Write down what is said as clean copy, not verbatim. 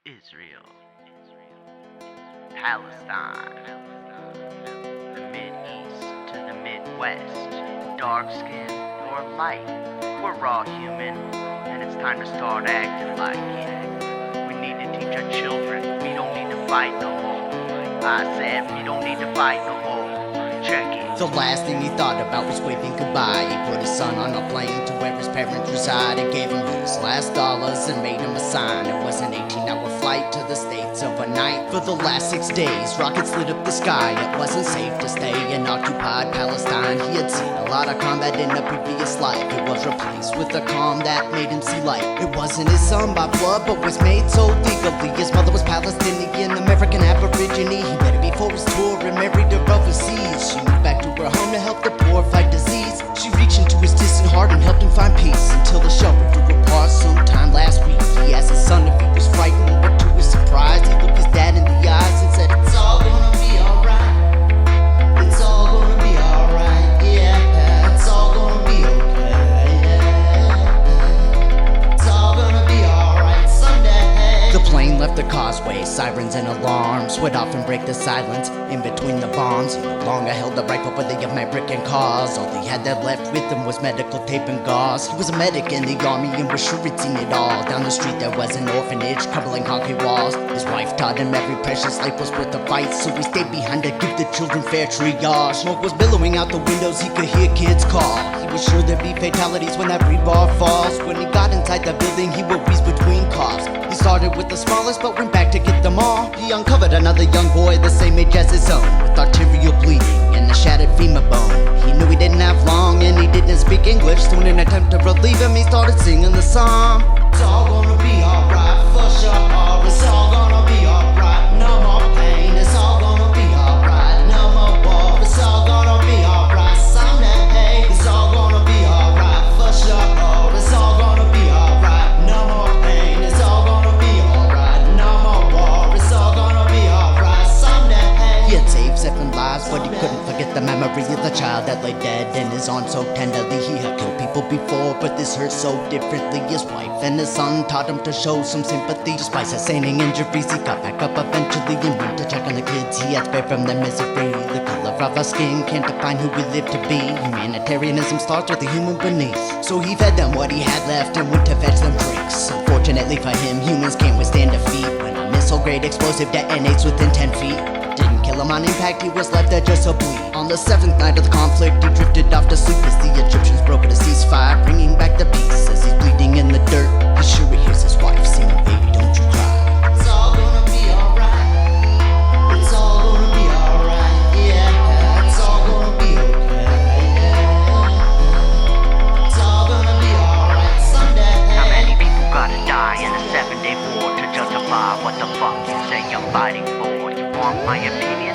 Israel, Palestine, the Mid-East to the Midwest, dark skin or light, we're all human, and it's time to start acting like it. We need to teach our children we don't need to fight no more. I said we don't need to fight no more. Check it. The last thing he thought about was waving goodbye. He put his son on a plane to where his parents reside. He gave him his last dollars and made him a sign. It was an 18-hour flight to the States overnight. For the last 6 days, rockets lit up the sky. It wasn't safe to stay in occupied Palestine. He had seen a lot of combat in a previous life. It was replaced with a calm that made him see light. It wasn't his son by blood, but was made so legally. His mother was Palestinian, American Aborigine. He met her before his tour and married her overseas. She moved back to her home to help the poor fight disease. She reached into his distant heart and helped him find peace, until the shelter grew apart sometime last week. He asked his son if he was frightened, but to his surprise, he looked his dad in the eyes and said, "It's all gonna be alright. It's all gonna be alright, yeah. It's all gonna be okay, yeah. It's all gonna be alright someday." The plane left the causeway, sirens and alarms would often break the silence in between the bombs. He no longer held the rifle for the American cause. All he had that left with him was medical tape and gauze. He was a medic in the army and was sure he'd seen it all. Down the street there was an orphanage crumbling concrete walls. His wife taught him every precious life was worth the fight, so he stayed behind to give the children fair triage. Smoke was billowing out the windows, he could hear kids call. He was sure there'd be fatalities when that rebar falls. When he got inside the building, he would wheeze between coughs. He started with the smallest but went back to get them all. He uncovered another young boy the same age as his own, with arterial bleeding and a shattered femur bone. He knew he didn't have long and he didn't speak English, so in an attempt to relieve him, he started singing the song. It's all gonna be alright, for sure. It's all gonna be alright, no more pain. It's all gonna be alright, no more war. It's all gonna be alright someday. It's all gonna be alright, for sure. It's all gonna be alright, no more pain. It's all gonna be alright, no more war. It's all gonna be alright someday. He had saved 7 lives, but he couldn't forget the memory of the child that lay dead in his arms so tenderly. He had killed people before, but this hurt so differently. His wife and his son taught him to show some sympathy. Despite sustaining injuries, he got back up eventually and went to check on the kids he had spared from their misery. The color of our skin can't define who we live to be. Humanitarianism starts with the human beneath. So he fed them what he had left and went to fetch them drinks. Unfortunately for him, humans can't withstand defeat. When a missile-grade explosive detonates within 10 feet, didn't kill him on impact, he was left there just to bleed. On the 7th night of the conflict, he drifted off to sleep as the Egyptians broke a ceasefire, bringing back the peace. As he's bleeding in the dirt, he's sure he hears his wife singing, "Baby, don't you cry. It's all gonna be alright. It's all gonna be alright, yeah. It's all gonna be okay, yeah. It's all gonna be alright someday." How many people gotta die in a 7-day war to justify what the fuck you say you're fighting for? You want my opinion?